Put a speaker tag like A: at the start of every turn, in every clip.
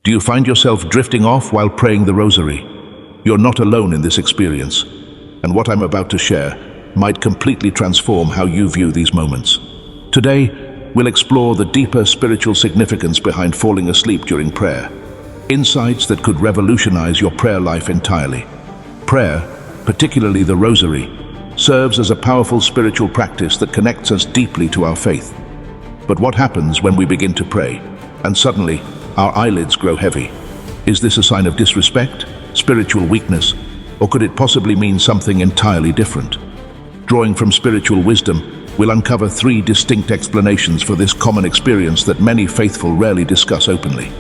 A: Do you find yourself drifting off while praying the Rosary? You're not alone in this experience, and what I'm about to share might completely transform how you view these moments. Today, we'll explore the deeper spiritual significance behind falling asleep during prayer, insights that could revolutionize your prayer life entirely. Prayer, particularly the Rosary, serves as a powerful spiritual practice that connects us deeply to our faith. But what happens when we begin to pray, and suddenly our eyelids grow heavy? Is this a sign of disrespect, spiritual weakness, or could it possibly mean something entirely different? Drawing from spiritual wisdom, we'll uncover 3 distinct explanations for this common experience that many faithful rarely discuss openly.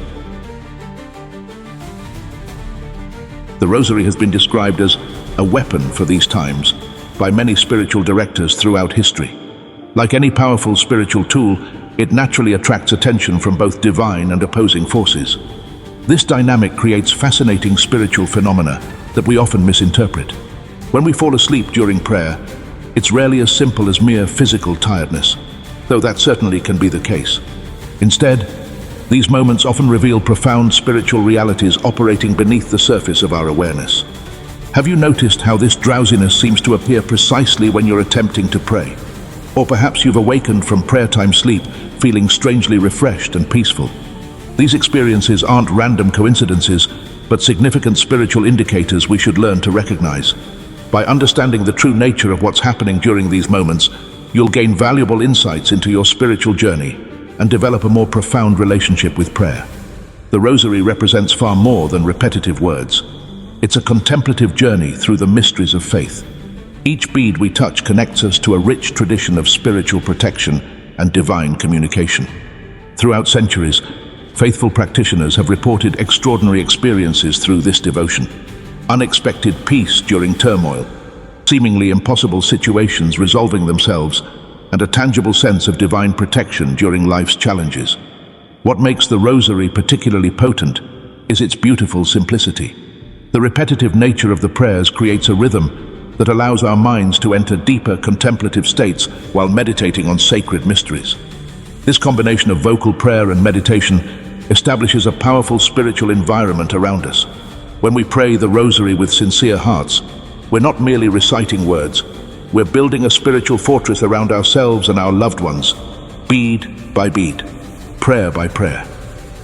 A: The Rosary has been described as a weapon for these times by many spiritual directors throughout history. Like any powerful spiritual tool, it naturally attracts attention from both divine and opposing forces. This dynamic creates fascinating spiritual phenomena that we often misinterpret. When we fall asleep during prayer, it's rarely as simple as mere physical tiredness, though that certainly can be the case. Instead, these moments often reveal profound spiritual realities operating beneath the surface of our awareness. Have you noticed how this drowsiness seems to appear precisely when you're attempting to pray? Or perhaps you've awakened from prayer time sleep feeling strangely refreshed and peaceful. These experiences aren't random coincidences, but significant spiritual indicators we should learn to recognize. By understanding the true nature of what's happening during these moments, you'll gain valuable insights into your spiritual journey and develop a more profound relationship with prayer. The Rosary represents far more than repetitive words. It's a contemplative journey through the mysteries of faith. Each bead we touch connects us to a rich tradition of spiritual protection and divine communication. Throughout centuries, faithful practitioners have reported extraordinary experiences through this devotion. Unexpected peace during turmoil, seemingly impossible situations resolving themselves, and a tangible sense of divine protection during life's challenges. What makes the Rosary particularly potent is its beautiful simplicity. The repetitive nature of the prayers creates a rhythm that allows our minds to enter deeper contemplative states while meditating on sacred mysteries. This combination of vocal prayer and meditation establishes a powerful spiritual environment around us. When we pray the Rosary with sincere hearts, we're not merely reciting words, we're building a spiritual fortress around ourselves and our loved ones, bead by bead, prayer by prayer.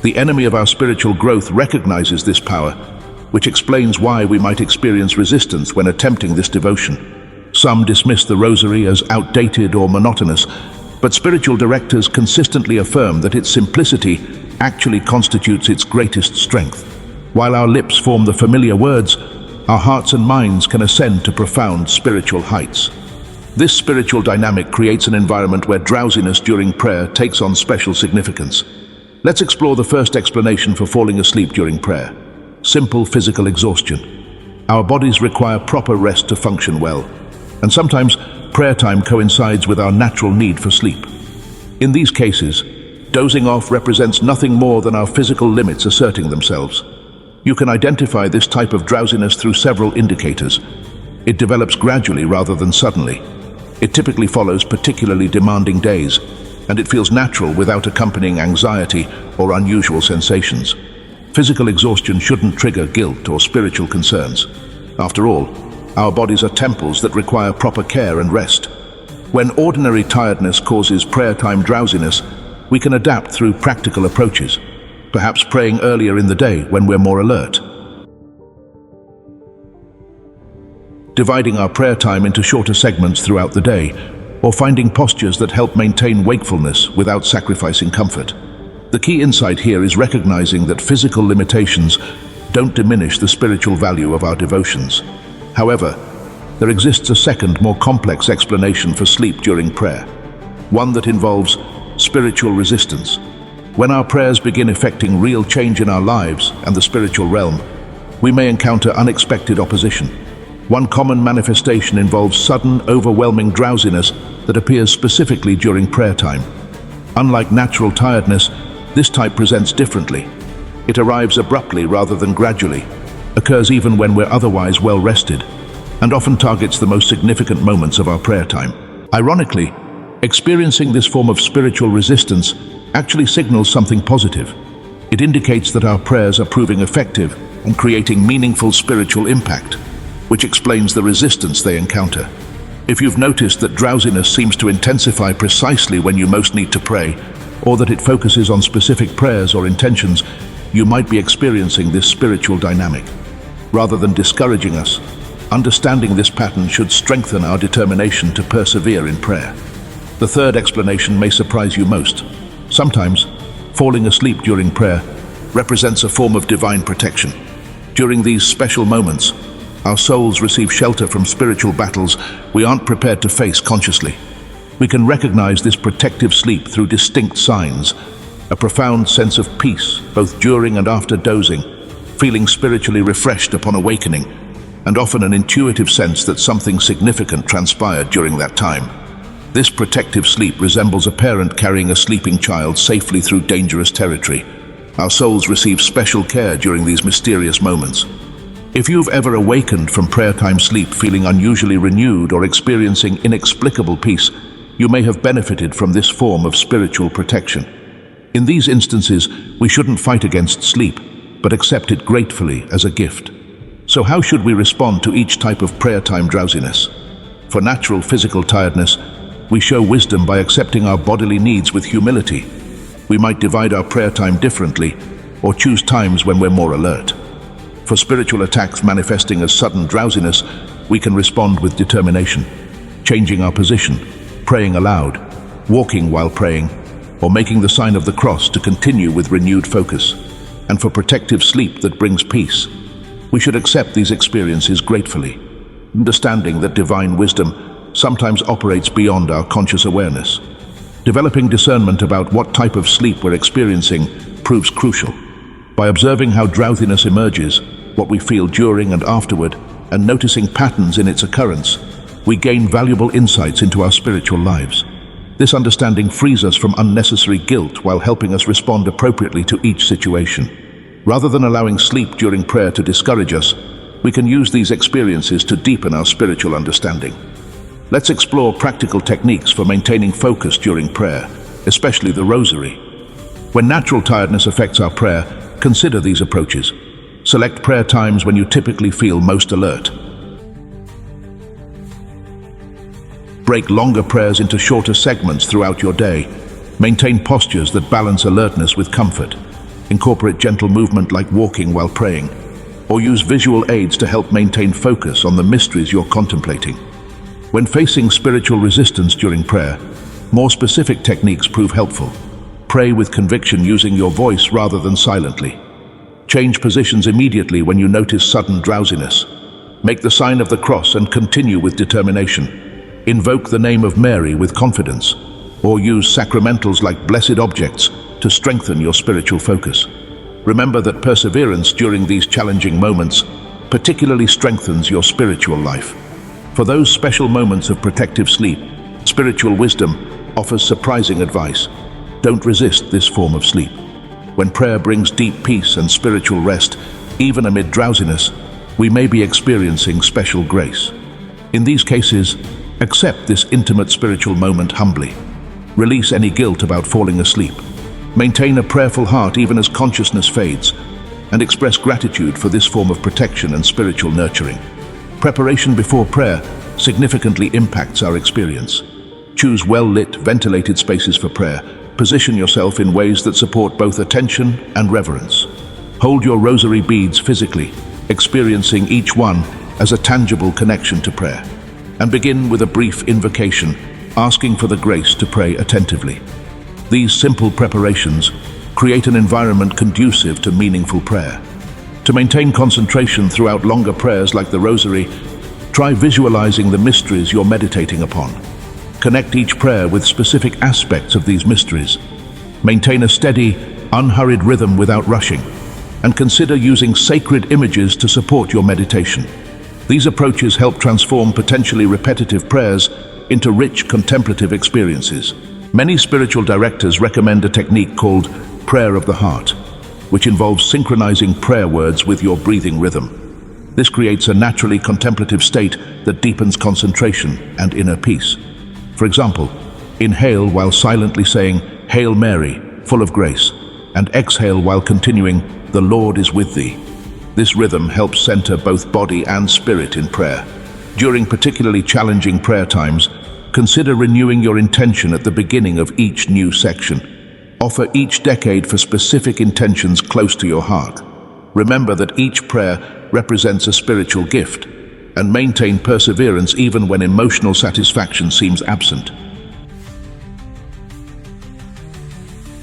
A: The enemy of our spiritual growth recognizes this power, which explains why we might experience resistance when attempting this devotion. Some dismiss the Rosary as outdated or monotonous, but spiritual directors consistently affirm that its simplicity actually constitutes its greatest strength. While our lips form the familiar words, our hearts and minds can ascend to profound spiritual heights. This spiritual dynamic creates an environment where drowsiness during prayer takes on special significance. Let's explore the first explanation for falling asleep during prayer: simple physical exhaustion. Our bodies require proper rest to function well, and sometimes prayer time coincides with our natural need for sleep. In these cases, dozing off represents nothing more than our physical limits asserting themselves. You can identify this type of drowsiness through several indicators. It develops gradually rather than suddenly. It typically follows particularly demanding days, and it feels natural without accompanying anxiety or unusual sensations. Physical exhaustion shouldn't trigger guilt or spiritual concerns. After all, our bodies are temples that require proper care and rest. When ordinary tiredness causes prayer time drowsiness, we can adapt through practical approaches, perhaps praying earlier in the day when we're more alert. Dividing our prayer time into shorter segments throughout the day, or finding postures that help maintain wakefulness without sacrificing comfort. The key insight here is recognizing that physical limitations don't diminish the spiritual value of our devotions. However, there exists a second, more complex explanation for sleep during prayer, one that involves spiritual resistance. When our prayers begin effecting real change in our lives and the spiritual realm, we may encounter unexpected opposition. One common manifestation involves sudden, overwhelming drowsiness that appears specifically during prayer time. Unlike natural tiredness, this type presents differently. It arrives abruptly rather than gradually, occurs even when we're otherwise well rested, and often targets the most significant moments of our prayer time. Ironically, experiencing this form of spiritual resistance actually signals something positive. It indicates that our prayers are proving effective and creating meaningful spiritual impact, which explains the resistance they encounter. If you've noticed that drowsiness seems to intensify precisely when you most need to pray, or that it focuses on specific prayers or intentions, you might be experiencing this spiritual dynamic. Rather than discouraging us, understanding this pattern should strengthen our determination to persevere in prayer. The third explanation may surprise you most. Sometimes, falling asleep during prayer represents a form of divine protection. During these special moments, our souls receive shelter from spiritual battles we aren't prepared to face consciously. We can recognize this protective sleep through distinct signs: a profound sense of peace, both during and after dozing, feeling spiritually refreshed upon awakening, and often an intuitive sense that something significant transpired during that time. This protective sleep resembles a parent carrying a sleeping child safely through dangerous territory. Our souls receive special care during these mysterious moments. If you've ever awakened from prayer time sleep feeling unusually renewed or experiencing inexplicable peace, you may have benefited from this form of spiritual protection. In these instances, we shouldn't fight against sleep, but accept it gratefully as a gift. So how should we respond to each type of prayer time drowsiness? For natural physical tiredness, we show wisdom by accepting our bodily needs with humility. We might divide our prayer time differently, or choose times when we're more alert. For spiritual attacks manifesting as sudden drowsiness, we can respond with determination, changing our position, praying aloud, walking while praying, or making the sign of the cross to continue with renewed focus. And for protective sleep that brings peace, we should accept these experiences gratefully, understanding that divine wisdom sometimes operates beyond our conscious awareness. Developing discernment about what type of sleep we're experiencing proves crucial. By observing how drowsiness emerges, what we feel during and afterward, and noticing patterns in its occurrence, we gain valuable insights into our spiritual lives. This understanding frees us from unnecessary guilt while helping us respond appropriately to each situation. Rather than allowing sleep during prayer to discourage us, we can use these experiences to deepen our spiritual understanding. Let's explore practical techniques for maintaining focus during prayer, especially the Rosary. When natural tiredness affects our prayer, consider these approaches. Select prayer times when you typically feel most alert. Break longer prayers into shorter segments throughout your day. Maintain postures that balance alertness with comfort. Incorporate gentle movement like walking while praying, or use visual aids to help maintain focus on the mysteries you're contemplating. When facing spiritual resistance during prayer, more specific techniques prove helpful. Pray with conviction using your voice rather than silently. Change positions immediately when you notice sudden drowsiness. Make the sign of the cross and continue with determination. Invoke the name of Mary with confidence, or use sacramentals like blessed objects to strengthen your spiritual focus. Remember that perseverance during these challenging moments particularly strengthens your spiritual life. For those special moments of protective sleep, spiritual wisdom offers surprising advice. Don't resist this form of sleep. When prayer brings deep peace and spiritual rest, even amid drowsiness, we may be experiencing special grace. In these cases, accept this intimate spiritual moment humbly. Release any guilt about falling asleep. Maintain a prayerful heart even as consciousness fades, and express gratitude for this form of protection and spiritual nurturing. Preparation before prayer significantly impacts our experience. Choose well-lit, ventilated spaces for prayer. Position yourself in ways that support both attention and reverence. Hold your rosary beads physically, experiencing each one as a tangible connection to prayer. And begin with a brief invocation, asking for the grace to pray attentively. These simple preparations create an environment conducive to meaningful prayer. To maintain concentration throughout longer prayers like the Rosary, try visualizing the mysteries you're meditating upon. Connect each prayer with specific aspects of these mysteries. Maintain a steady, unhurried rhythm without rushing, and consider using sacred images to support your meditation. These approaches help transform potentially repetitive prayers into rich contemplative experiences. Many spiritual directors recommend a technique called prayer of the heart, which involves synchronizing prayer words with your breathing rhythm. This creates a naturally contemplative state that deepens concentration and inner peace. For example, inhale while silently saying, "Hail Mary, full of grace," and exhale while continuing, "The Lord is with thee." This rhythm helps center both body and spirit in prayer. During particularly challenging prayer times, consider renewing your intention at the beginning of each new section. Offer each decade for specific intentions close to your heart. Remember that each prayer represents a spiritual gift, and maintain perseverance even when emotional satisfaction seems absent.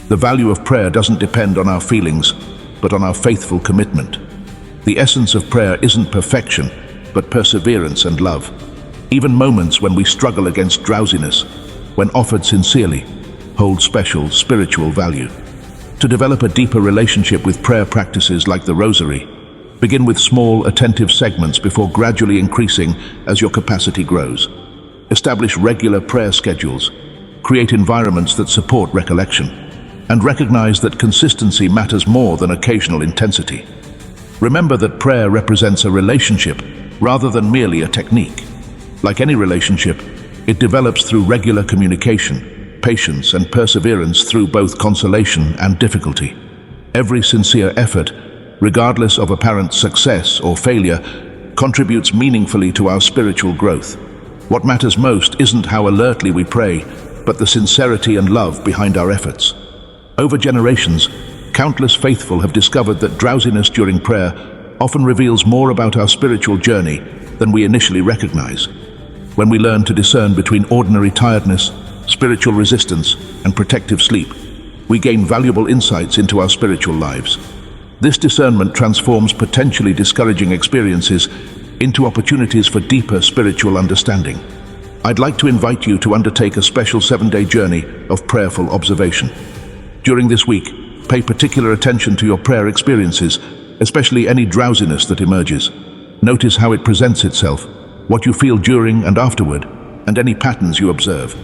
A: The value of prayer doesn't depend on our feelings, but on our faithful commitment. The essence of prayer isn't perfection, but perseverance and love. Even moments when we struggle against drowsiness, when offered sincerely, hold special spiritual value. To develop a deeper relationship with prayer practices like the Rosary, begin with small, attentive segments before gradually increasing as your capacity grows. Establish regular prayer schedules, create environments that support recollection, and recognize that consistency matters more than occasional intensity. Remember that prayer represents a relationship rather than merely a technique. Like any relationship, it develops through regular communication, patience, and perseverance through both consolation and difficulty. Every sincere effort, regardless of apparent success or failure, contributes meaningfully to our spiritual growth. What matters most isn't how alertly we pray, but the sincerity and love behind our efforts. Over generations, countless faithful have discovered that drowsiness during prayer often reveals more about our spiritual journey than we initially recognize. When we learn to discern between ordinary tiredness, spiritual resistance, and protective sleep, we gain valuable insights into our spiritual lives. This discernment transforms potentially discouraging experiences into opportunities for deeper spiritual understanding. I'd like to invite you to undertake a special 7-day journey of prayerful observation. During this week, pay particular attention to your prayer experiences, especially any drowsiness that emerges. Notice how it presents itself, what you feel during and afterward, and any patterns you observe.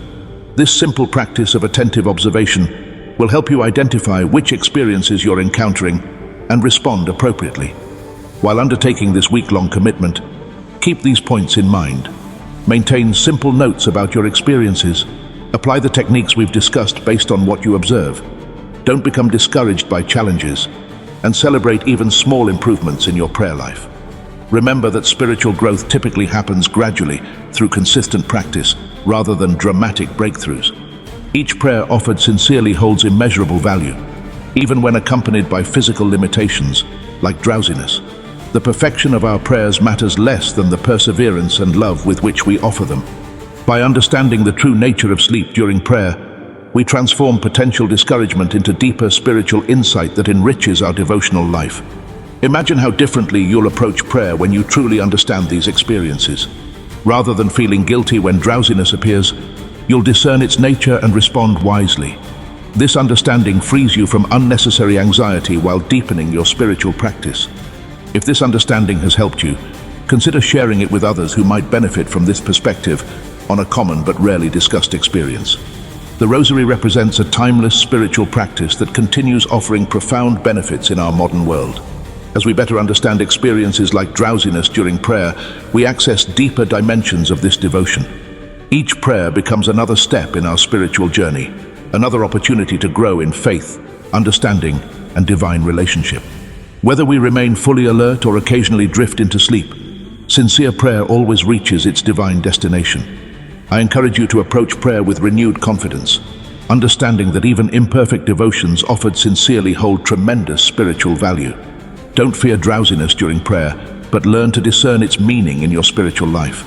A: This simple practice of attentive observation will help you identify which experiences you're encountering and respond appropriately. While undertaking this week-long commitment, keep these points in mind. Maintain simple notes about your experiences. Apply the techniques we've discussed based on what you observe. Don't become discouraged by challenges, and celebrate even small improvements in your prayer life. Remember that spiritual growth typically happens gradually through consistent practice rather than dramatic breakthroughs. Each prayer offered sincerely holds immeasurable value, even when accompanied by physical limitations like drowsiness. The perfection of our prayers matters less than the perseverance and love with which we offer them. By understanding the true nature of sleep during prayer, we transform potential discouragement into deeper spiritual insight that enriches our devotional life. Imagine how differently you'll approach prayer when you truly understand these experiences. Rather than feeling guilty when drowsiness appears, you'll discern its nature and respond wisely. This understanding frees you from unnecessary anxiety while deepening your spiritual practice. If this understanding has helped you, consider sharing it with others who might benefit from this perspective on a common but rarely discussed experience. The Rosary represents a timeless spiritual practice that continues offering profound benefits in our modern world. As we better understand experiences like drowsiness during prayer, we access deeper dimensions of this devotion. Each prayer becomes another step in our spiritual journey, another opportunity to grow in faith, understanding, and divine relationship. Whether we remain fully alert or occasionally drift into sleep, sincere prayer always reaches its divine destination. I encourage you to approach prayer with renewed confidence, understanding that even imperfect devotions offered sincerely hold tremendous spiritual value. Don't fear drowsiness during prayer, but learn to discern its meaning in your spiritual life.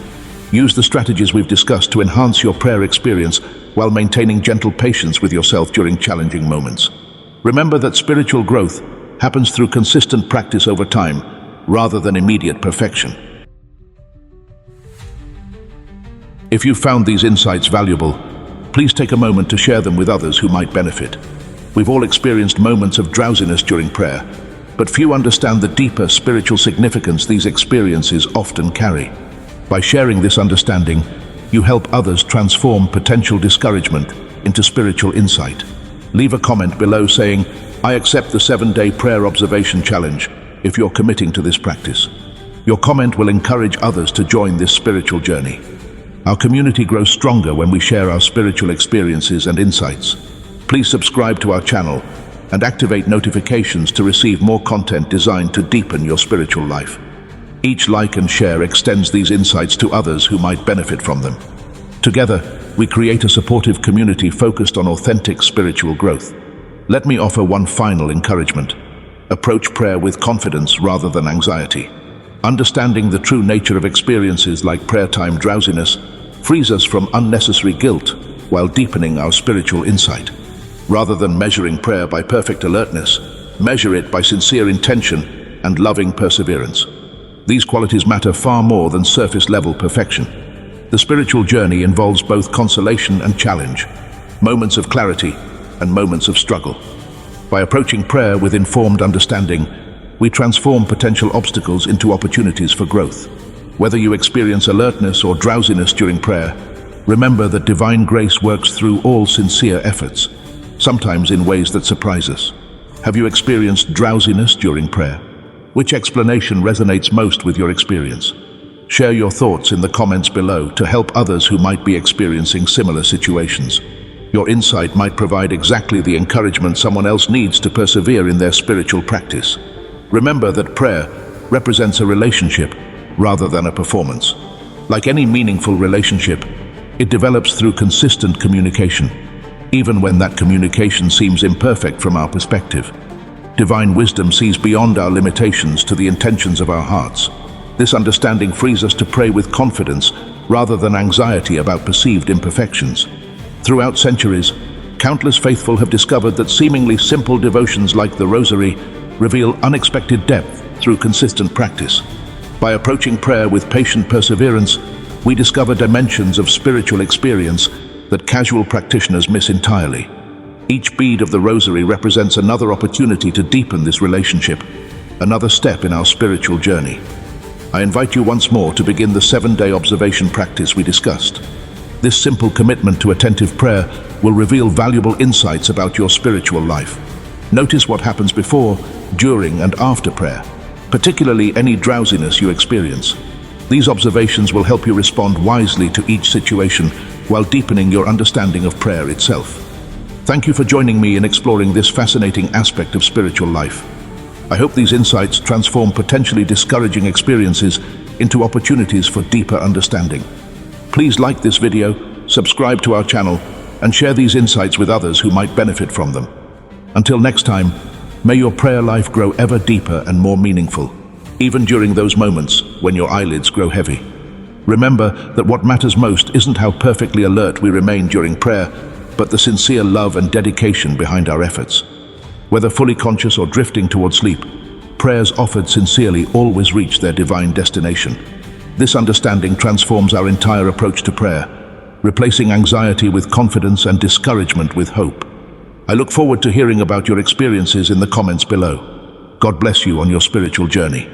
A: Use the strategies we've discussed to enhance your prayer experience while maintaining gentle patience with yourself during challenging moments. Remember that spiritual growth happens through consistent practice over time, rather than immediate perfection. If you found these insights valuable, please take a moment to share them with others who might benefit. We've all experienced moments of drowsiness during prayer, but few understand the deeper spiritual significance these experiences often carry. By sharing this understanding, you help others transform potential discouragement into spiritual insight. Leave a comment below saying, "I accept the 7-day prayer observation challenge," if you're committing to this practice. Your comment will encourage others to join this spiritual journey. Our community grows stronger when we share our spiritual experiences and insights. Please subscribe to our channel and activate notifications to receive more content designed to deepen your spiritual life. Each like and share extends these insights to others who might benefit from them. Together, we create a supportive community focused on authentic spiritual growth. Let me offer one final encouragement. Approach prayer with confidence rather than anxiety. Understanding the true nature of experiences like prayer time drowsiness frees us from unnecessary guilt while deepening our spiritual insight. Rather than measuring prayer by perfect alertness, measure it by sincere intention and loving perseverance. These qualities matter far more than surface-level perfection. The spiritual journey involves both consolation and challenge, moments of clarity and moments of struggle. By approaching prayer with informed understanding, we transform potential obstacles into opportunities for growth. Whether you experience alertness or drowsiness during prayer, remember that divine grace works through all sincere efforts, sometimes in ways that surprise us. Have you experienced drowsiness during prayer? Which explanation resonates most with your experience? Share your thoughts in the comments below to help others who might be experiencing similar situations. Your insight might provide exactly the encouragement someone else needs to persevere in their spiritual practice. Remember that prayer represents a relationship rather than a performance. Like any meaningful relationship, it develops through consistent communication, even when that communication seems imperfect from our perspective. Divine wisdom sees beyond our limitations to the intentions of our hearts. This understanding frees us to pray with confidence rather than anxiety about perceived imperfections. Throughout centuries, countless faithful have discovered that seemingly simple devotions like the Rosary reveal unexpected depth through consistent practice. By approaching prayer with patient perseverance, we discover dimensions of spiritual experience that casual practitioners miss entirely. Each bead of the Rosary represents another opportunity to deepen this relationship, another step in our spiritual journey. I invite you once more to begin the 7-day observation practice we discussed. This simple commitment to attentive prayer will reveal valuable insights about your spiritual life. Notice what happens before, during, and after prayer, particularly any drowsiness you experience. These observations will help you respond wisely to each situation while deepening your understanding of prayer itself. Thank you for joining me in exploring this fascinating aspect of spiritual life. I hope these insights transform potentially discouraging experiences into opportunities for deeper understanding. Please like this video, subscribe to our channel, and share these insights with others who might benefit from them. Until next time, may your prayer life grow ever deeper and more meaningful, even during those moments when your eyelids grow heavy. Remember that what matters most isn't how perfectly alert we remain during prayer, but the sincere love and dedication behind our efforts. Whether fully conscious or drifting toward sleep, prayers offered sincerely always reach their divine destination. This understanding transforms our entire approach to prayer, replacing anxiety with confidence and discouragement with hope. I look forward to hearing about your experiences in the comments below. God bless you on your spiritual journey.